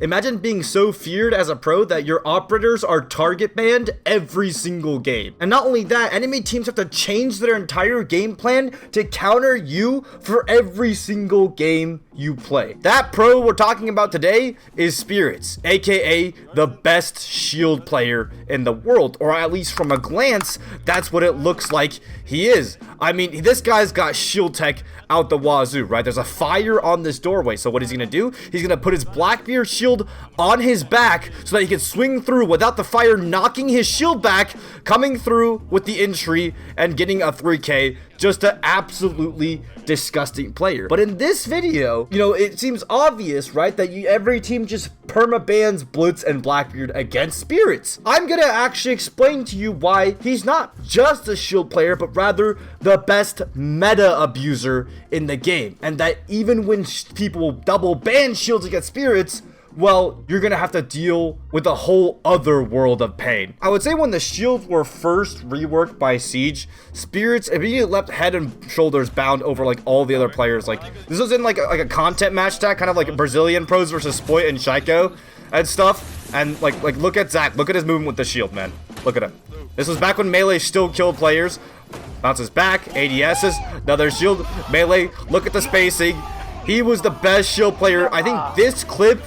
Imagine being so feared as a pro that your operators are target banned every single game. And not only that, enemy teams have to change their entire game plan to counter you for every single game you play. That pro we're talking about today is Spirits, aka the best shield player in the world, or at least from a glance, that's what it looks like he is. I mean, this guy's got shield tech out the wazoo, right? There's a fire on this doorway, so what is he gonna do? He's gonna put his Blackbeard shield on his back so that he can swing through without the fire knocking his shield back, coming through with the entry and getting a 3k. Just an absolutely disgusting player. But in this video, you know, it seems obvious, right, that every team just perma-bans Blitz and Blackbeard against Spirits. I'm gonna actually explain to you why he's not just a shield player, but rather the best meta abuser in the game. And that even when people double ban shields against Spirits, well, you're gonna have to deal with a whole other world of pain. I would say when the shields were first reworked by Siege, Spirits immediately left head and shoulders bound over like all the other players. Like this was in like a content match stack, kind of like Brazilian pros versus Spoit and Shaiko and stuff. And like look at Zach, look at his movement with the shield, man. Look at him. This was back when Melee still killed players. Bounces back, ADSs, another shield, Melee, look at the spacing. He was the best shield player. I think this clip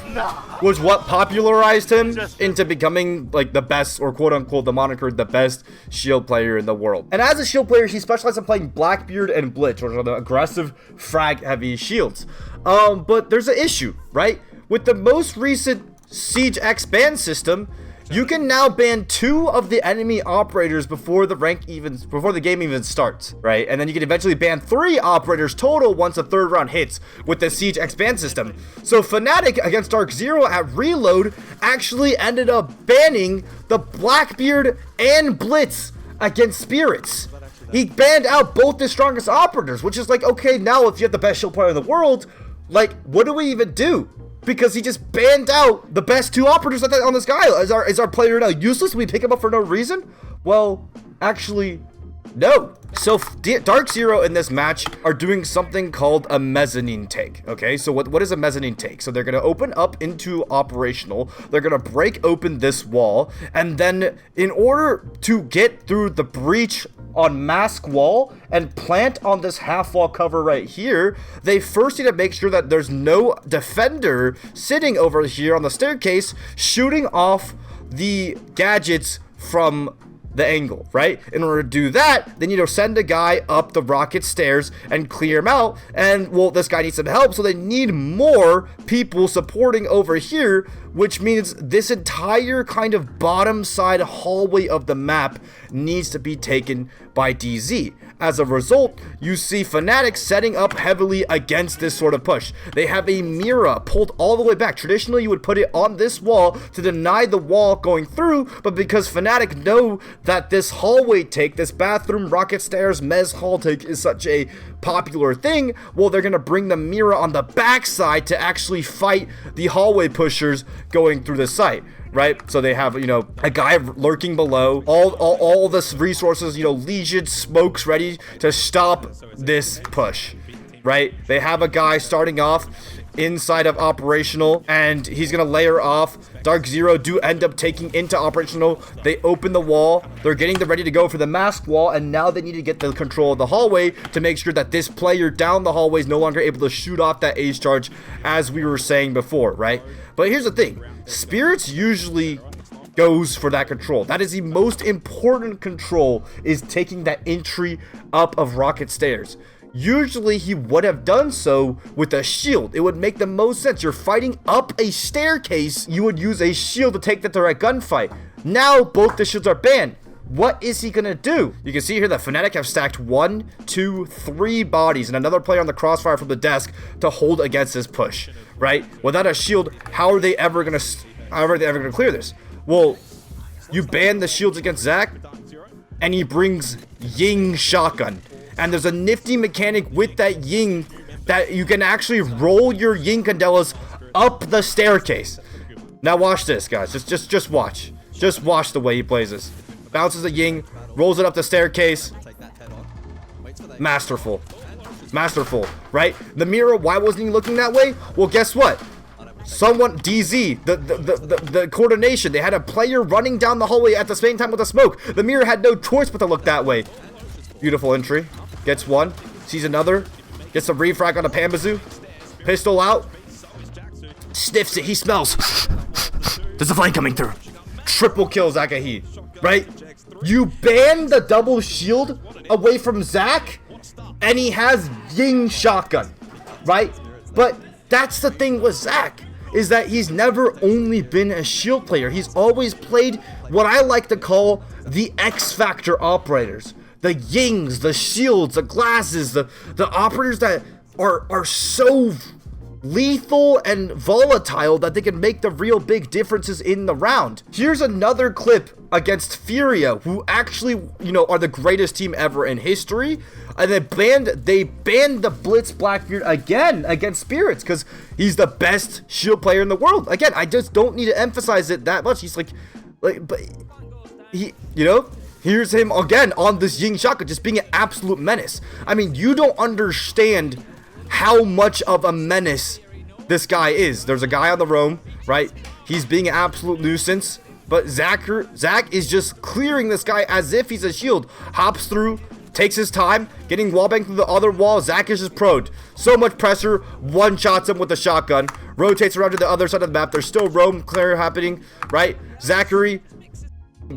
was what popularized him into becoming like the best, or quote unquote the moniker, the best shield player in the world. And as a shield player, he specialized in playing Blackbeard and Blitz, which are the aggressive frag heavy shields. But there's an issue, right? With the most recent Siege X ban system, you can now ban 2 of the enemy operators before the game even starts, right? And then you can eventually ban 3 operators total once the 3rd round hits with the Siege X ban system. So Fnatic against Dark Zero at Reload actually ended up banning the Blackbeard and Blitz against Spirits. He banned out both the strongest operators, which is like, okay, now if you have the best shield player in the world, like, what do we even do? Because he just banned out the best 2 operators on this guy. Is our player now useless? We pick him up for no reason? Well, actually, no. So Dark Zero in this match are doing something called a mezzanine take. Okay, so what is a mezzanine take? So they're going to open up into operational. They're going to break open this wall. And then in order to get through the breach on mask wall and plant on this half wall cover right here, they first need to make sure that there's no defender sitting over here on the staircase shooting off the gadgets from the angle, right? In order to do that, they need to send a guy up the rocket stairs and clear him out. And well, this guy needs some help, so they need more people supporting over here, which means this entire kind of bottom side hallway of the map needs to be taken by DZ. As a result, you see Fnatic setting up heavily against this sort of push. They have a Mira pulled all the way back. Traditionally, you would put it on this wall to deny the wall going through, but because Fnatic know that this hallway take, this bathroom, rocket stairs, mez hall take is such a popular thing, well, they're going to bring the Mira on the backside to actually fight the hallway pushers going through the site. Right, so they have, you know, a guy lurking below, all this resources, you know, legion smokes ready to stop this push, right? They have a guy starting off inside of operational, and he's gonna layer off. Dark Zero do end up taking into operational. They open the wall, they're getting ready to go for the mask wall, and now they need to get the control of the hallway to make sure that this player down the hallway is no longer able to shoot off that ace charge, as we were saying before, right? But here's the thing, Spirits usually goes for that control. That is the most important control, is taking that entry up of rocket stairs. Usually he would have done so with a shield. It would make the most sense. You're fighting up a staircase, you would use a shield to take the direct gunfight. Now both the shields are banned. What is he gonna do? You can see here that Fnatic have stacked 1, 2, 3 bodies and another player on the crossfire from the desk to hold against this push, right? Without a shield, how are they ever gonna clear this? Well, you ban the shields against Zach, and he brings Ying shotgun. And there's a nifty mechanic with that Ying that you can actually roll your Ying Candelas up the staircase. Now watch this, guys. Just watch. Just watch the way he plays this. Bounces a Ying, rolls it up the staircase. Masterful. Masterful, right? The Mira, why wasn't he looking that way? Well, guess what? Someone, DZ, the coordination. They had a player running down the hallway at the same time with the smoke. The mirror had no choice but to look that way. Beautiful entry. Gets one. Sees another. Gets a refrag on a Pambazoo. Pistol out. Sniffs it. He smells. There's a flame coming through. Triple kill Zakahi. Right? You ban the double shield away from Zach, and he has Ying shotgun. Right? But that's the thing with Zach, is that he's never only been a shield player. He's always played what I like to call the X Factor operators. The Yings, the shields, the Glazes, the operators that are so lethal and volatile that they can make the real big differences in the round. Here's another clip against Furia, who actually, you know, are the greatest team ever in history. And they banned the Blitz Blackbeard again against Spirits because he's the best shield player in the world. Again, I just don't need to emphasize it that much. He's like, but he, you know, here's him again on this Ying shotgun, just being an absolute menace. I mean, you don't understand how much of a menace this guy is. There's a guy on the roam, right? He's being an absolute nuisance, but Zach is just clearing this guy as if he's a shield. Hops through, takes his time, getting wallbanged through the other wall. Zach is just pro'd. So much pressure, one-shots him with the shotgun, rotates around to the other side of the map. There's still roam clear happening, right? Zachary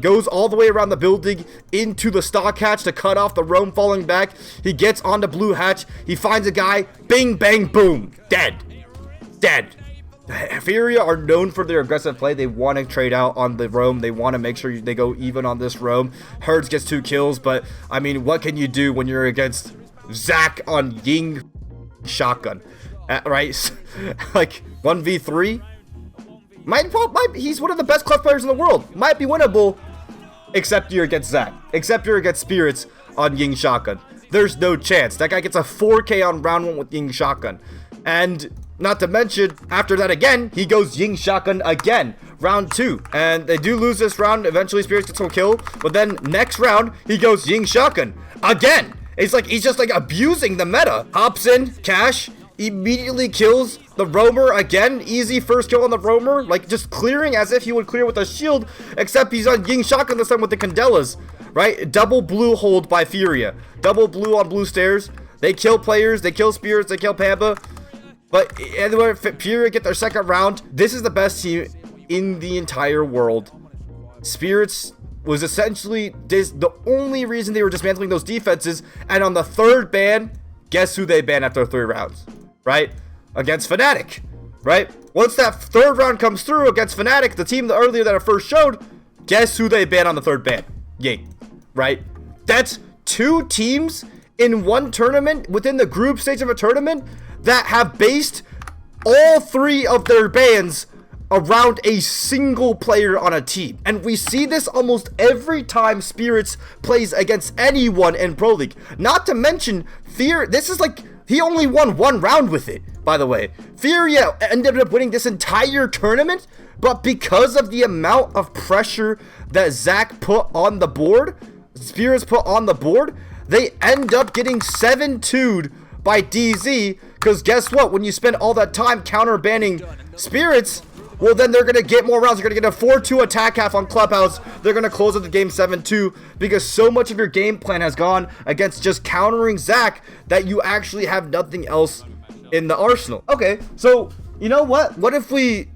goes all the way around the building into the stock hatch to cut off the roam falling back. He gets onto blue hatch. He finds a guy. Bing, bang, boom. Dead. Furia are known for their aggressive play. They want to trade out on the roam. They want to make sure they go even on this roam. Herds gets 2 kills, but I mean, what can you do when you're against Zach on Ying shotgun? Right? Like 1v3? He's one of the best clutch players in the world. Might be winnable, except you're against Zach. Except you're against Spirits on Ying shotgun. There's no chance. That guy gets a 4K on round 1 with Ying shotgun. And not to mention, after that again, he goes Ying shotgun again. Round 2. And they do lose this round. Eventually Spirits gets a kill. But then next round, he goes Ying shotgun again. It's like he's just like abusing the meta. Hops in, cash, immediately kills the roamer again. Easy first kill on the roamer, like just clearing as if he would clear with a shield, except he's on Ying shotgun this time with the Candelas, right? Double blue hold by Furia. Double blue on blue stairs. They kill players, they kill Spirits, they kill Pampa. But anyway, Furia get their second round. This is the best team in the entire world. Spirits was essentially the only reason they were dismantling those defenses. And on the third ban, guess who they ban after 3 rounds? Right? Against Fnatic, right? Once that third round comes through against Fnatic, the team earlier that I first showed, guess who they ban on the third ban? Ying, right? That's 2 teams in one tournament, within the group stage of a tournament, that have based all 3 of their bans around a single player on a team. And we see this almost every time Spirits plays against anyone in Pro League. Not to mention, this is like, he only won 1 round with it, by the way. Furia ended up winning this entire tournament, but because of the amount of pressure that Zach put on the board, Spirits put on the board, they end up getting 7-2'd by DZ, because guess what? When you spend all that time counter-banning Spirits, well, then they're going to get more rounds. They're going to get a 4-2 attack half on Clubhouse. They're going to close out the game 7-2 because so much of your game plan has gone against just countering Zach that you actually have nothing else in the arsenal. Okay, so you know what? What if we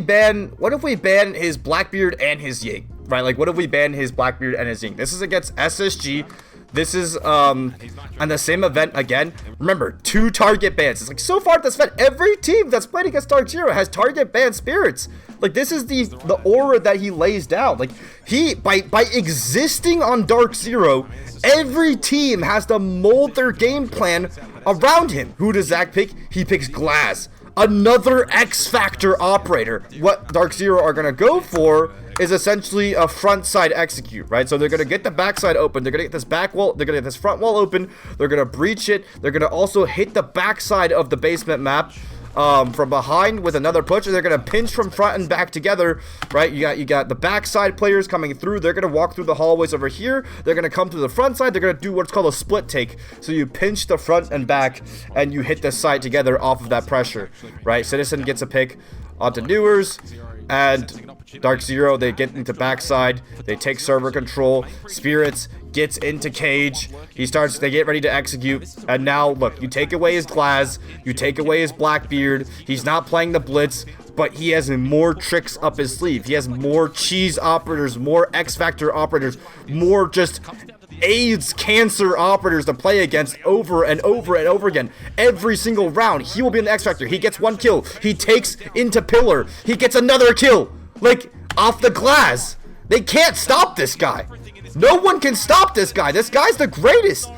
ban his Blackbeard and his Ying? Right? Like, what if we ban his Blackbeard and his Ying? This is against SSG. This is on the same event again. Remember, 2 target bans. It's like, so far this event, every team that's played against Dark Zero has target ban Spirits. Like, this is the aura that he lays down. Like, he by existing on Dark Zero, every team has to mold their game plan around him. Who does Zach pick? He picks Glaz, another X Factor operator. What Dark Zero are gonna go for is essentially a front side execute, right? So they're gonna get the backside open, they're gonna get this back wall, they're gonna get this front wall open, they're gonna breach it, they're gonna also hit the backside of the basement map. from behind with another push, and they're gonna pinch from front and back together, right? You got the backside players coming through. They're gonna walk through the hallways over here. They're gonna come through the front side. They're gonna do what's called a split take. So you pinch the front and back, and you hit the side together off of that pressure, right? Citizen gets a pick onto Newers, and Dark Zero, they get into backside, they take server control. Spirits gets into cage, they get ready to execute, and now look, you take away his Glaz, you take away his Blackbeard. He's not playing the Blitz, but he has more tricks up his sleeve. He has more cheese operators, more X-Factor operators, more just AIDS cancer operators to play against over and over and over again. Every single round, he will be an X-Factor. He gets one kill. He takes into Pillar. He gets another kill. Like, off the Glaz. They can't stop this guy. No one can stop this guy. This guy's the greatest.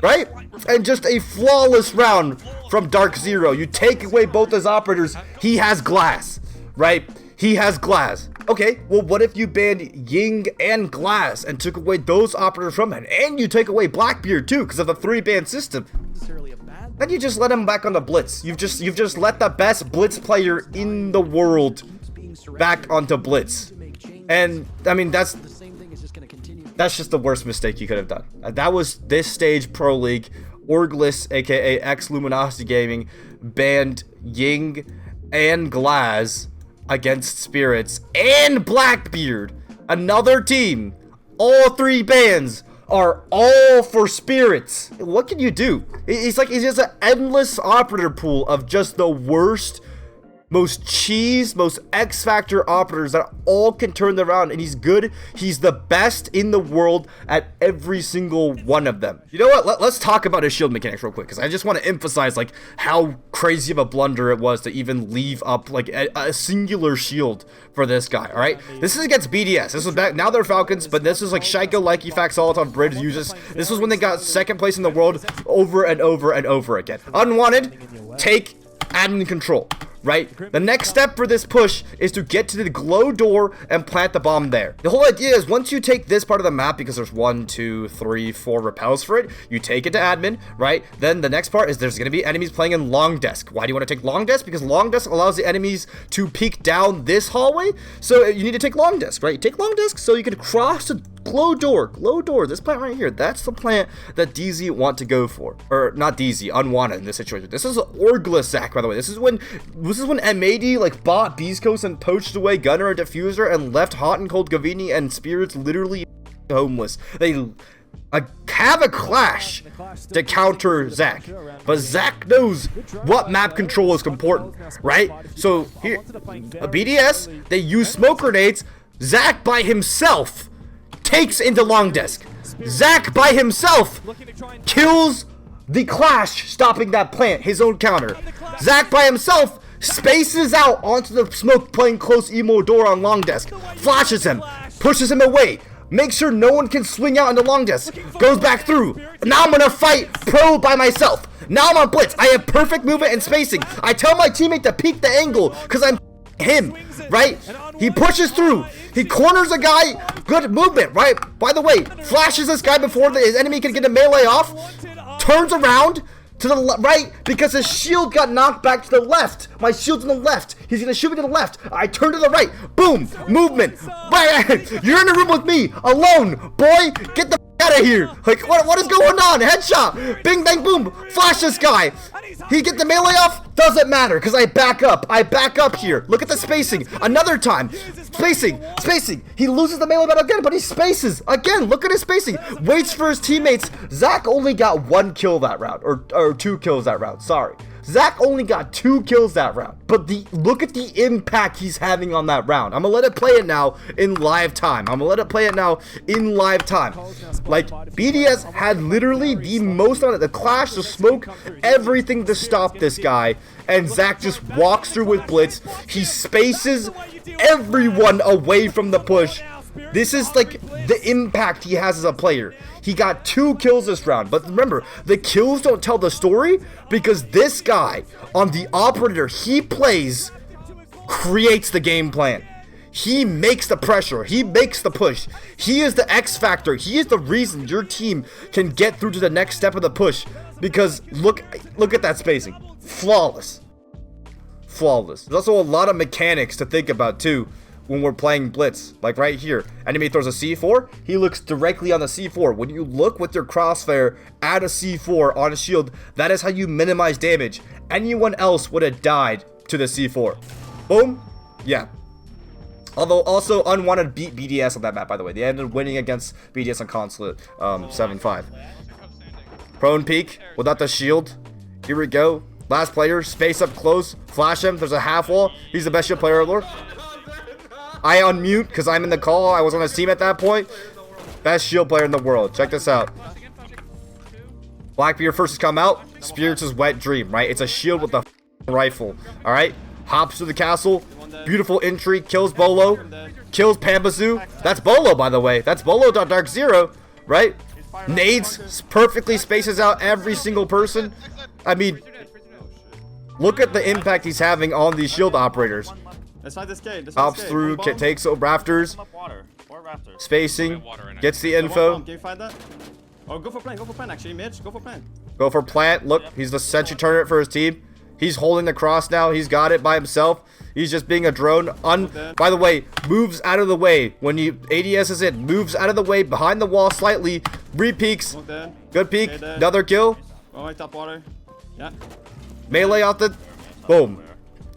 Right? And just a flawless round from Dark Zero. You take away both his operators. He has Glaz. Right? He has Glaz. Okay, well, what if you banned Ying and Glaz and took away those operators from him? And you take away Blackbeard too, because of the 3-ban system. Then you just let him back on the Blitz. You've just let the best Blitz player in the world back onto Blitz. And I mean, that's just the worst mistake you could have done. That was this stage Pro League. Orglis, aka X Luminosity Gaming, banned Ying and Glaz against Spirits and Blackbeard. Another team. All 3 bans are all for Spirits. What can you do? It's just an endless operator pool of just the worst, most cheese, most X-Factor operators that all can turn them around, and he's good. He's the best in the world at every single one of them. You know what? Let's talk about his shield mechanics real quick, because I just want to emphasize like how crazy of a blunder it was to even leave up like a singular shield for this guy. All right, this is against BDS. This was back, now they're Falcons, but this is like Shaiko, Lycifax, Solitaire, Bridge uses. This was when they got 2nd place in the world over and over and over again. Unwanted, take admin control. Right? The next step for this push is to get to the glow door and plant the bomb there. The whole idea is once you take this part of the map, because there's 1, 2, 3, 4 repels for it, you take it to admin, right? Then the next part is there's going to be enemies playing in long desk. Why do you want to take long desk? Because long desk allows the enemies to peek down this hallway. So you need to take long desk, right? You take long desk so you can cross the glow door, this plant right here. That's the plant that DZ want to go for. Or not DZ, unwanted in this situation. This is Orglis Zac, by the way. This is when M80 like bought Beast Coast and poached away Gunner and Diffuser and left Hot and Cold Gavini and Spirits literally homeless. They have a clash to counter Zac, but Zac knows what map control is important, right? So here, a BDS, they use smoke grenades. Zac by himself takes into long desk. Zac by himself kills the clash, stopping that plant, his own counter. Zac by himself spaces out onto the smoke, playing close emo door on long desk, flashes him, pushes him away, makes sure no one can swing out into long desk, goes back through. Now I'm gonna fight pro by myself. Now I'm on Blitz. I have perfect movement and spacing. I tell my teammate to peek the angle because I'm him, right? He pushes through. He corners a guy. Good movement, right? By the way, flashes this guy before his enemy can get a melee off. Turns around to the right because his shield got knocked back to the left. My shield's on the left. He's gonna shoot me to the left. I turn to the right. Boom. Movement. You're in the room with me. Alone. Boy, get the out of here. Like, what is going on? Headshot. Bing, bang, boom. Flash this guy. He get the melee off? Doesn't matter, because I back up. I back up here. Look at the spacing. Another time. Spacing. He loses the melee battle again, but he spaces. Again, look at his spacing. Waits for his teammates. Zac only got 1 kill that round. Or 2 kills that round. Sorry. Zac only got 2 kills that round. But look at the impact he's having on that round. I'm gonna let it play it now in live time. Like, BDS had literally the most on it. The clash, the smoke, everything to stop this guy. And Zac just walks through with Blitz. He spaces everyone away from the push. This is like the impact he has as a player. He got 2 kills this round. But remember, the kills don't tell the story because this guy on the operator he plays creates the game plan. He makes the pressure. He makes the push. He is the X factor. He is the reason your team can get through to the next step of the push. Because look at that spacing. Flawless. flawless. There's also a lot of mechanics to think about too when we're playing Blitz. Like right here, enemy throws a C4, he looks directly on the C4. When you look with your crossfire at a C4 on a shield, that is how you minimize damage. Anyone else would have died to the C4. Boom. Yeah. Although also Unwanted beat BDS on that map, by the way. They ended up winning against BDS on Consulate 7-5. Prone peek without the shield. Here we go. Last player, space up close, flash him. There's a half wall. He's the best shield player ever. I unmute because I'm in the call. I was on his team at that point. Best shield player in the world. Check this out. Blackbeard first has come out. Spirits' wet dream, right? It's a shield with a rifle. Alright? Hops to the castle. Beautiful entry. Kills Bolo. Kills Pambazoo. That's Bolo, by the way. That's Bolo Dark Zero, right? Nades perfectly spaces out every single person. I mean, look at the impact he's having on these shield operators. Hops through, takes rafters. Spacing. Gets the info. Can you find that? Oh, go for plant actually, Mitch. Go for plant. Go for plant. Look, he's the sentry turret for his team. He's holding the cross now. He's got it by himself. He's just being a drone. By the way, moves out of the way when he ADS is in. Moves out of the way behind the wall slightly. Re-peeks. Good peek. Another kill. Oh, top water. Yeah. Melee out the. Boom.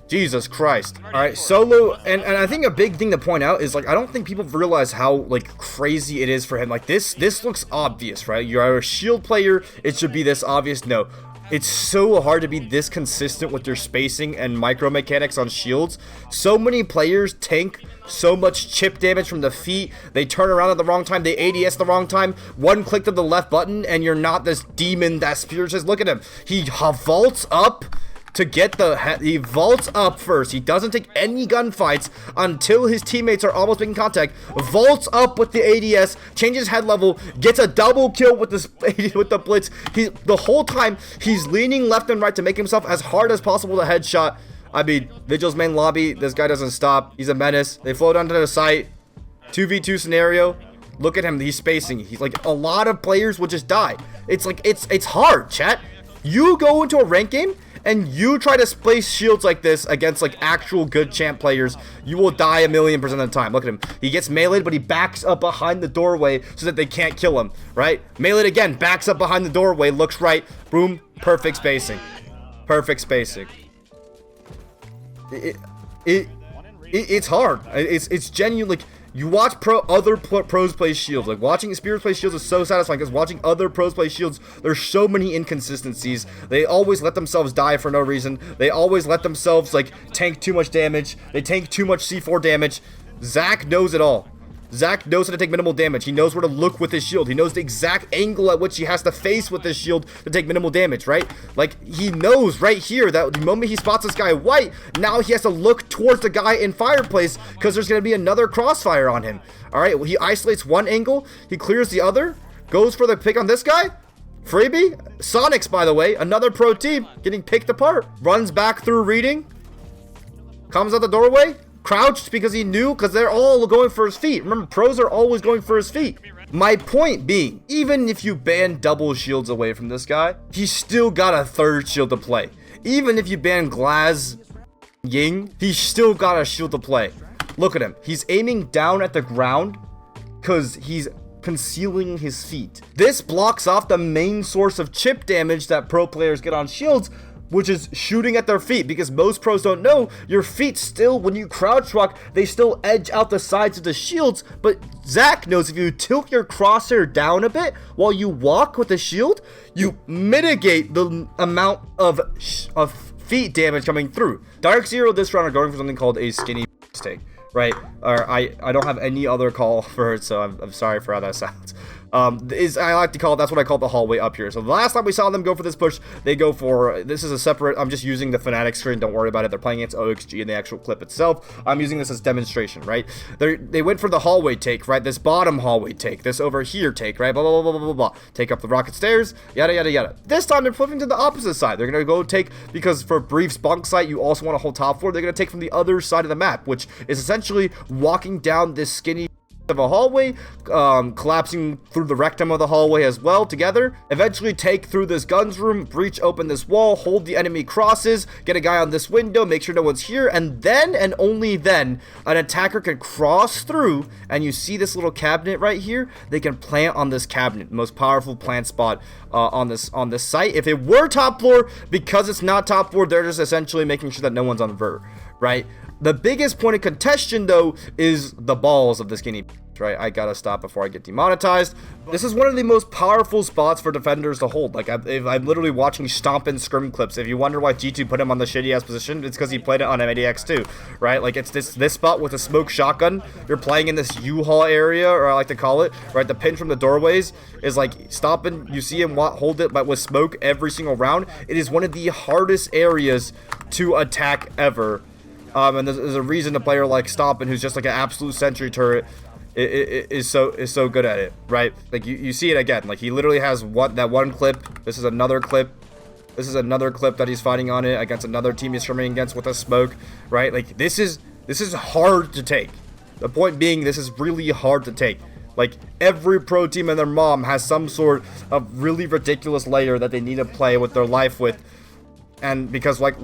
Jesus Christ. Alright, solo, and I think a big thing to point out is, like, I don't think people realize how, like, crazy it is for him. Like, this looks obvious, right? You're a shield player, it should be this obvious. No. It's so hard to be this consistent with your spacing and micro mechanics on shields. So many players tank so much chip damage from the feet. They turn around at the wrong time. They ADS the wrong time. One click of the left button and you're not this demon that Spears is. Look at him. He vaults up to get he vaults up first. He doesn't take any gunfights until his teammates are almost making contact. Vaults up with the ADS, changes head level, gets a double kill with the Blitz. The whole time he's leaning left and right to make himself as hard as possible to headshot. I mean, Vigil's main lobby, this guy doesn't stop. He's a menace. They float onto the site. 2v2 scenario. Look at him, he's spacing. He's like, a lot of players would just die. It's like, it's hard, chat. You go into a rank game and you try to place shields like this against like actual good champ players, you will die 1,000,000% of the time. Look at him. He gets meleeed, but he backs up behind the doorway so that they can't kill him, right? Meleeed again, backs up behind the doorway, looks right, boom, perfect spacing. Perfect spacing. It's hard. It's genuine. Like, you watch other pros play shields. Like, watching Spears play shields is so satisfying because watching other pros play shields, there's so many inconsistencies. They always let themselves die for no reason. They always let themselves, like, tank too much damage. They tank too much C4 damage. Zach knows it all. Zach knows how to take minimal damage. He knows where to look with his shield. He knows the exact angle at which he has to face with his shield to take minimal damage, right? Like, he knows right here that the moment he spots this guy white, now he has to look towards the guy in fireplace because there's going to be another crossfire on him. All right, he isolates one angle, he clears the other, goes for the pick on this guy. Freebie? Sonics, by the way, another pro team getting picked apart. Runs back through reading. Comes out the doorway. Crouched because he knew, because they're all going for his feet. Remember, pros are always going for his feet. My point being, even if you ban double shields away from this guy, he's still got a third shield to play. Even if you ban Glaz Ying, he's still got a shield to play. Look at him. He's aiming down at the ground because he's concealing his feet. This blocks off the main source of chip damage that pro players get on shields, which is shooting at their feet, because most pros don't know your feet still, when you crouch walk, they still edge out the sides of the shields. But Zach knows if you tilt your crosshair down a bit while you walk with the shield, you mitigate the amount of feet damage coming through. Dark Zero this round are going for something called a skinny take, right? Or I don't have any other call for it, so I'm sorry for how that sounds. I like to call it, that's what I call the hallway up here. So the last time we saw them go for this push, they go for, this is a separate, I'm just using the Fnatic screen, don't worry about it, they're playing against OXG in the actual clip itself. I'm using this as demonstration, right? They went for the hallway take, right? This bottom hallway take, this over here take, right? Blah, blah, blah, blah, blah, blah. Take up the rocket stairs, yada, yada, yada. This time they're flipping to the opposite side. They're gonna go take, because for Brief's bunk site, you also want to hold top floor, they're gonna take from the other side of the map, which is essentially walking down this skinny of a hallway, collapsing through the rectum of the hallway as well together. Eventually take through this guns room, breach open this wall, hold the enemy crosses, get a guy on this window, make sure no one's here, and then and only then an attacker can cross through, and you see this little cabinet right here. They can plant on this cabinet, most powerful plant spot on this site. If it were top floor, because it's not top floor, they're just essentially making sure that no one's on the vert, right? The biggest point of contention, though, is the balls of this skinny, right? I gotta stop before I get demonetized. This is one of the most powerful spots for defenders to hold. Like, I'm literally watching stomp and scrim clips. If you wonder why G2 put him on the shitty-ass position, it's because he played it on M80X2, right? Like, it's this spot with a smoke shotgun. You're playing in this U-Haul area, or I like to call it, right? The pin from the doorways is, like, stopping. You see him hold it, but with smoke every single round. It is one of the hardest areas to attack ever. And there's a reason a player like Stompin', who's just like an absolute sentry turret, is so good at it, right? Like you see it again. Like he literally has that one clip. This is another clip. This is another clip that he's fighting on it against another team he's swimming against with a smoke, right? Like this is hard to take. The point being, this is really hard to take. Like every pro team and their mom has some sort of really ridiculous layer that they need to play with their life with. And because like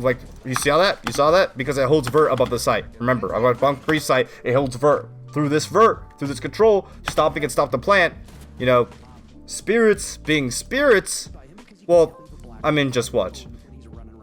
you saw that because it holds vert above the site. Remember, I'm on bunk pre site, it holds vert through this control. Stomping and stop the plant, you know, spirits being spirits. Well, I mean, just watch.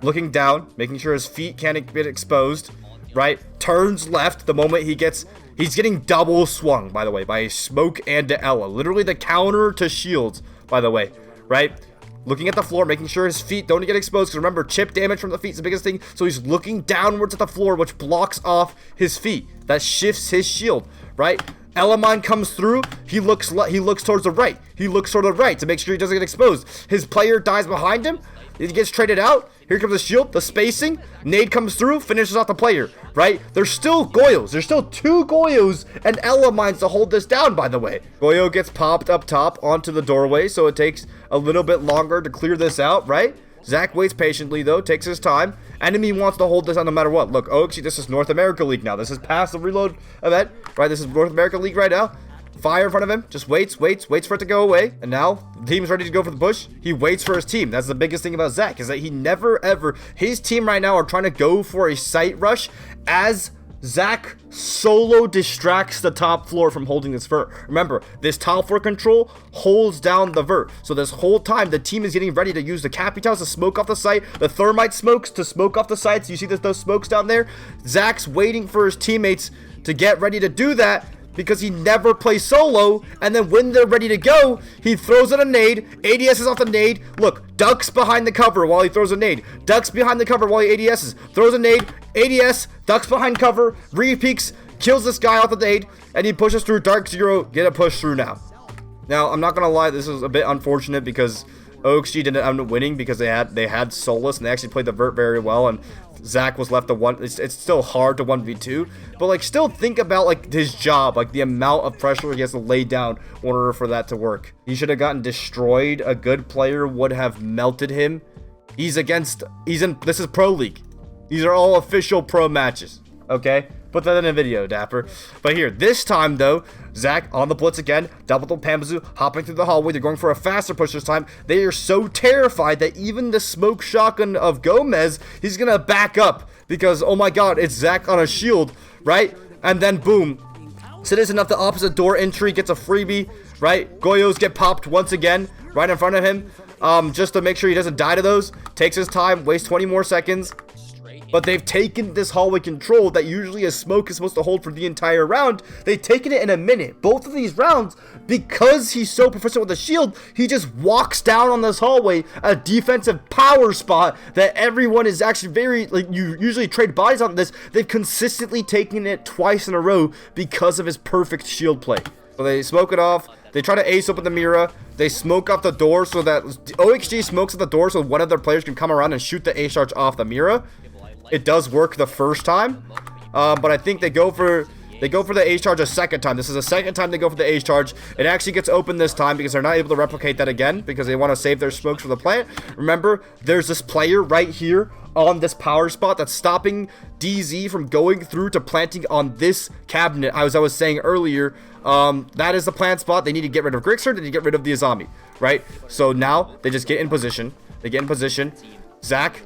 Looking down, making sure his feet can't get exposed, right? Turns left the moment he's getting double swung, by the way, by a smoke and a Ella, literally the counter to shields, by the way, right? Looking at the floor, making sure his feet don't get exposed, because remember, chip damage from the feet is the biggest thing. So he's looking downwards at the floor, which blocks off his feet. That shifts his shield, right? Elamine comes through. He looks towards the right. He looks toward the right to make sure he doesn't get exposed. His player dies behind him. He gets traded out. Here comes the shield, the spacing. Nade comes through, finishes off the player, right? There's still Goyos. There's still 2 Goyos and Elamines to hold this down, by the way. Goyo gets popped up top onto the doorway, so it takes a little bit longer to clear this out, right? Zach waits patiently, though, takes his time. Enemy wants to hold this on no matter what. Look, oh, actually, this is North America League now. This is past the reload event, right? This is North America League right now. Fire in front of him, just waits for it to go away, and now the team's ready to go for the push. He waits for his team. That's the biggest thing about Zach, is that he never ever, his team right now are trying to go for a site rush as Zach solo distracts the top floor from holding this vert. Remember, this top floor control holds down the vert. So this whole time, the team is getting ready to use the Capitals to smoke off the site, the thermite smokes to smoke off the sites. You see those smokes down there? Zach's waiting for his teammates to get ready to do that, because he never plays solo, and then when they're ready to go, he throws in a nade, ADS is off the nade, look, ducks behind the cover while he throws a nade, ducks behind the cover while he ADSs, throws a nade, ADS, ducks behind cover, re-peeks, kills this guy off the nade, and he pushes through Dark Zero, get a push through now. Now, I'm not gonna lie, this is a bit unfortunate because OXG didn't end up winning because they had Solus, and they actually played the vert very well, and Zach was left to one. It's still hard to 1v2, but like still think about like his job, like the amount of pressure he has to lay down in order for that to work. He should have gotten destroyed. A good player would have melted him. This is Pro League. These are all official pro matches, okay? Put that in a video, Dapper. But here, this time though, Zach on the Blitz again, double the Pambazu, hopping through the hallway. They're going for a faster push this time. They are so terrified that even the smoke shotgun of Gomez, he's gonna back up because, oh my god, it's Zach on a shield, right? And then boom, Citizen up the opposite door entry gets a freebie, right? Goyos get popped once again, right in front of him, just to make sure he doesn't die to those. Takes his time, wastes 20 more seconds. But they've taken this hallway control that usually a smoke is supposed to hold for the entire round. They've taken it in a minute. Both of these rounds, because he's so proficient with the shield, he just walks down on this hallway, a defensive power spot that everyone is actually very, like, you usually trade bodies on this. They've consistently taken it twice in a row because of his perfect shield play. So they smoke it off. They try to ace open the Mira. They smoke off the door so that OXG smokes at the door so one of their players can come around and shoot the ace charge off the Mira. It does work the first time, but I think they go for They go for the Ace charge a second time. This is the second time they go for the Ace charge. It actually gets open this time because they're not able to replicate that again because they want to save their smokes for the plant. Remember, there's this player right here on this power spot that's stopping DZ from going through to planting on this cabinet. As I was saying earlier, that is the plant spot. They need to get rid of Grixer. They need to get rid of the Azami, right? So now they just get in position. They get in position. Zach,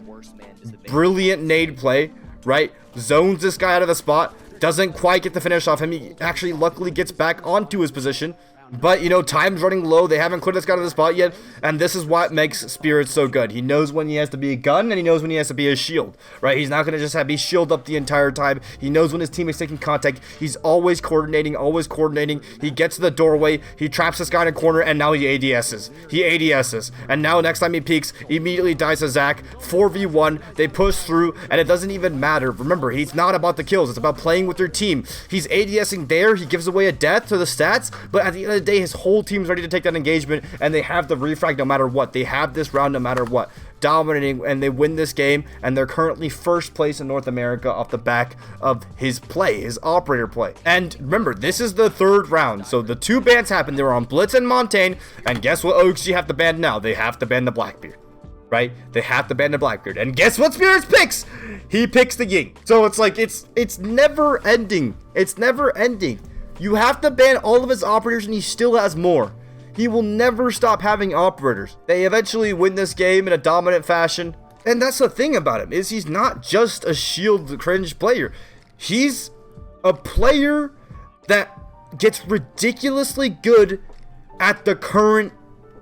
brilliant nade play, right? Zones this guy out of the spot. Doesn't quite get the finish off him. He actually luckily gets back onto his position. But, you know, time's running low. They haven't cleared this guy to the spot yet. And this is what makes Spirits so good. He knows when he has to be a gun, and he knows when he has to be a shield, right? He's not going to just be shield up the entire time. He knows when his teammate's taking contact. He's always coordinating, always coordinating. He gets to the doorway. He traps this guy in a corner, and now he ADSs. He ADSs. And now next time he peeks, immediately dies to Zach. 4v1. They push through, and it doesn't even matter. Remember, he's not about the kills. It's about playing with your team. He's ADSing there. He gives away a death to the stats, but at the end of the day, his whole team's ready to take that engagement, and they have the refrag no matter what. They have this round no matter what. Dominating, and they win this game, and they're currently first place in North America off the back of his play, his operator play. And remember, this is the third round, so the two bans happened. They were on Blitz and Montaigne, and guess what OXG have to ban now? They have to ban the Blackbeard, right? They have to ban the Blackbeard, and guess what Spirits picks? He picks the Ying. So it's like, it's never ending. It's never ending. You have to ban all of his operators, and he still has more. He will never stop having operators. They eventually win this game in a dominant fashion. And that's the thing about him, is he's not just a shield cringe player. He's a player that gets ridiculously good at the current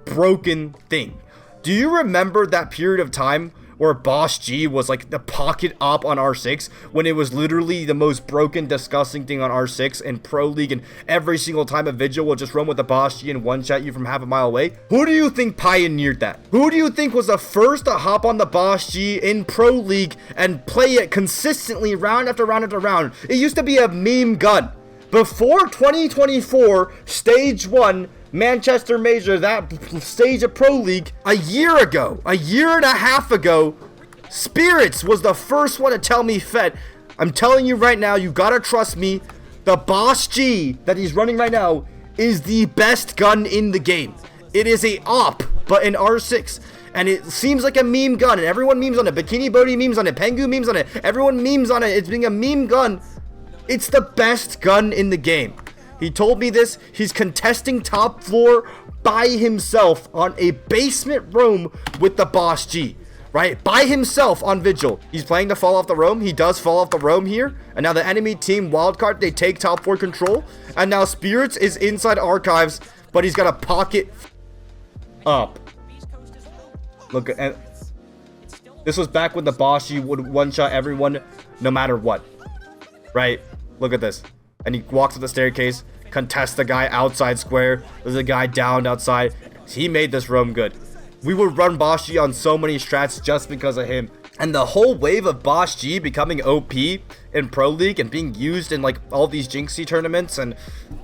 broken thing. Do you remember that period of time where BOSG was like the pocket op on R6, when it was literally the most broken, disgusting thing on R6 in Pro League, and every single time a Vigil will just run with the BOSG and one-shot you from half a mile away? Who do you think pioneered that? Who do you think was the first to hop on the BOSG in Pro League and play it consistently round after round after round? It used to be a meme gun. Before 2024 Stage 1 Manchester Major, that stage of Pro League, a year and a half ago, Spirits was the first one to tell me, Fett, I'm telling you right now, you gotta trust me, the BOSG that he's running right now is the best gun in the game. It is a op, but in R6. And it seems like a meme gun, and everyone memes on it. Bikini Bodhi memes on it. Pengu memes on it. Everyone memes on it. It's being a meme gun. It's the best gun in the game. He told me this. He's contesting top floor by himself on a basement room with the BOSG, right? By himself on Vigil. He's playing to fall off the roam. He does fall off the roam here. And now the enemy team wildcard, they take top floor control. And now Spirits is inside Archives, but he's got a pocket up. Look, and this was back when the BOSG would one-shot everyone no matter what, right? Look at this. And he walks up the staircase, contests the guy outside square. There's a guy downed outside. He made this roam good. We would run BOSG on so many strats just because of him. And the whole wave of BOSG becoming OP in Pro League and being used in like all these Jinxie tournaments and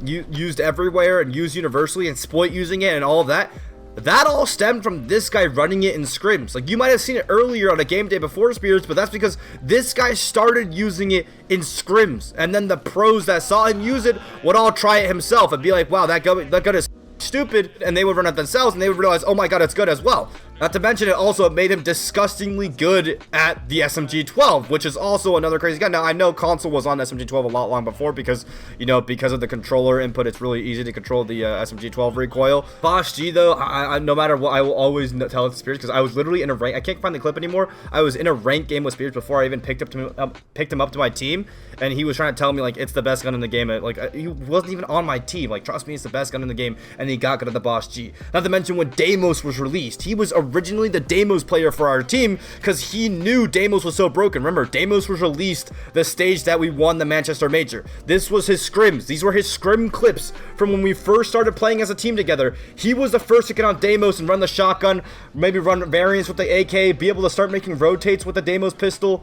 used everywhere and used universally and Sploit using it and all of that. That all stemmed from this guy running it in scrims. Like, you might have seen it earlier on a game day before Spirits, but that's because this guy started using it in scrims. And then the pros that saw him use it would all try it himself and be like, wow, that gun is stupid. And they would run it themselves and they would realize, oh my god, it's good as well. Not to mention, it also made him disgustingly good at the SMG-12, which is also another crazy gun. Now, I know console was on SMG-12 a lot long before because, you know, because of the controller input, it's really easy to control the SMG-12 recoil. BOSG, though, I no matter what, I will always tell it to Spirits because I was literally in a rank. I can't find the clip anymore. I was in a ranked game with Spirits before I even picked him up to my team, and he was trying to tell me, like, it's the best gun in the game. Like, he wasn't even on my team. Like, trust me, it's the best gun in the game, and he got good at the BOSG. Not to mention, when Deimos was released, he was originally the Deimos player for our team because he knew Deimos was so broken. Remember, Deimos was released the stage that we won the Manchester Major. This was his scrims. These were his scrim clips from when we first started playing as a team together. He was the first to get on Deimos and run the shotgun, maybe run variants with the AK, be able to start making rotates with the Deimos pistol.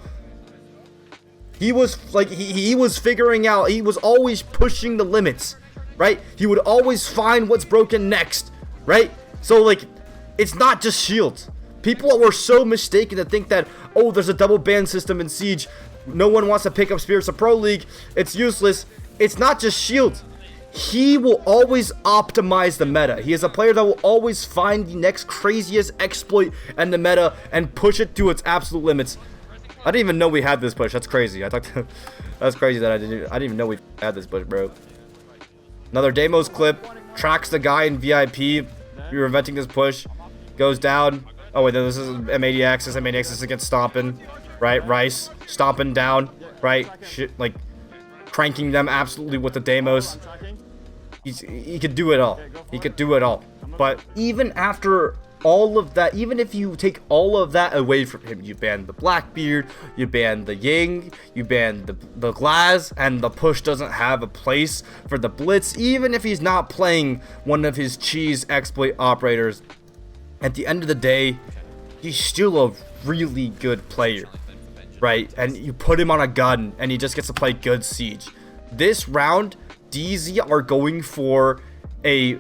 He was like, he was figuring out, he was always pushing the limits, right? He would always find what's broken next, right? So, like, it's not just shields. People were so mistaken to think that, oh, there's a double ban system in Siege. No one wants to pick up Spirits of Pro League. It's useless. it's not just shields. He will always optimize the meta. He is a player that will always find the next craziest exploit in the meta and push it to its absolute limits. I didn't even know we had this push. That's crazy. I thought that's crazy that I didn't even know we had this push, bro. Another Deimos clip. Tracks the guy in VIP. You're inventing this push. Goes down. Oh wait, no, this is M80 axis. M80 axis against stomping. Right, Rice stomping down. Right, shit, like cranking them absolutely with the Deimos. He could do it all. He could do it all. But even after all of that, even if you take all of that away from him, you ban the Blackbeard, you ban the Ying, you ban the Glaz, and the push doesn't have a place for the Blitz, even if he's not playing one of his cheese exploit operators. At the end of the day, he's still a really good player, right? And you put him on a gun, and he just gets to play good siege. This round, DZ are going for a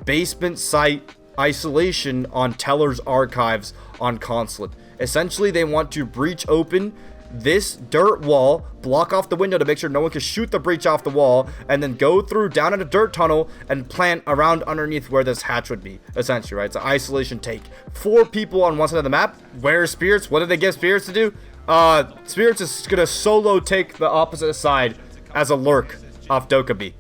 basement site isolation on Teller's archives on Consulate. Essentially, they want to breach open this dirt wall, block off the window to make sure no one can shoot the breach off the wall, and then go through down in a dirt tunnel and plant around underneath where this hatch would be. Essentially, right? It's an isolation take. 4 people on one side of the map. Where's Spirits? What did they get Spirits to do? Spirits is gonna solo take the opposite side as a lurk off Dokkaebi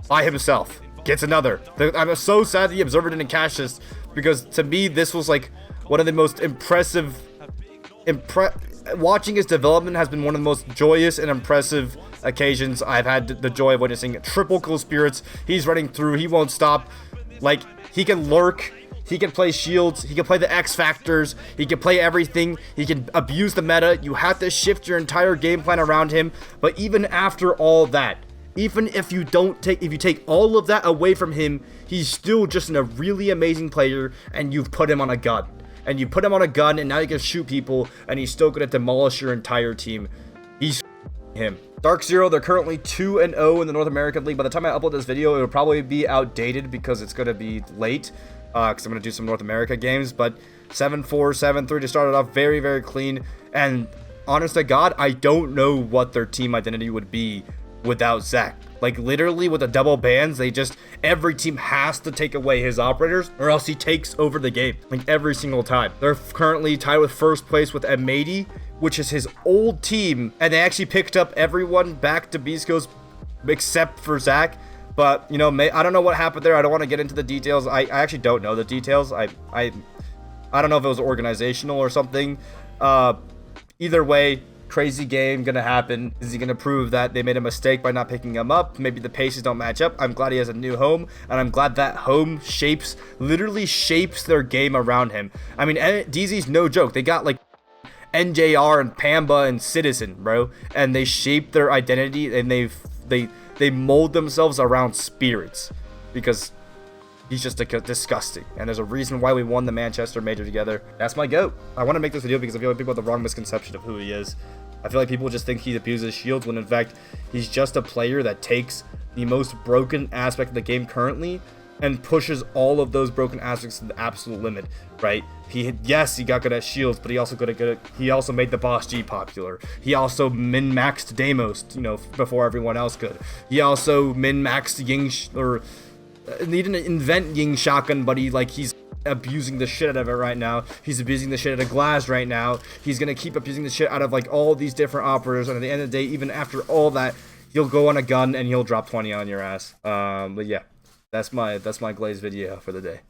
by himself. Gets another. I'm so sad the Observer didn't catch this, because to me this was like one of the most impressive. Watching his development has been one of the most joyous and impressive occasions I've had the joy of witnessing. Triple kill Spirits. He's running through. He won't stop. Like, he can lurk. He can play shields. He can play the X factors. He can play everything. He can abuse the meta. You have to shift your entire game plan around him. But even after all that, even if you take all of that away from him, he's still just a really amazing player, and you've put him on a gun. And you put him on a gun, and now you can shoot people, and he's still gonna demolish your entire team. He's him. Dark Zero, they're currently 2-0 in the North American League. By the time I upload this video, it'll probably be outdated because it's gonna be late. Because I'm gonna do some North America games. But 7-4, 7-3 to start it off very, very clean. And honest to God, I don't know what their team identity would be without Zach. Like, literally with the double bans, every team has to take away his operators, or else he takes over the game, like every single time. They're currently tied with first place with M80, which is his old team, and they actually picked up everyone back to Beast Coast except for Zach. But, you know, I don't know what happened there. I don't want to get into the details. I actually don't know the details. I don't know if it was organizational or something. Either way, crazy game gonna happen. Is he gonna prove that they made a mistake by not picking him up? Maybe the paces don't match up. I'm glad he has a new home, and I'm glad that home literally shapes their game around him. I mean, DZ's no joke. They got like NJR and Pamba and Citizen, bro, and they shape their identity, and they mold themselves around Spirits, because he's just disgusting, and there's a reason why we won the Manchester Major together. That's my GOAT. I want to make this video because I feel like people have the wrong misconception of who he is. I feel like people just think he abuses shields, when in fact he's just a player that takes the most broken aspect of the game currently and pushes all of those broken aspects to the absolute limit, right? Yes, he got good at shields, but he also made the BOSG popular. He also min-maxed Deimos, you know, before everyone else could. He also min-maxed Ying, he didn't invent Ying shotgun, but he's abusing the shit out of it right now. He's abusing the shit out of Glaz right now. He's gonna keep abusing the shit out of like all these different operators, and at the end of the day, even after all that, he'll go on a gun and he'll drop 20 on your ass. But yeah, that's my Glaz video for the day.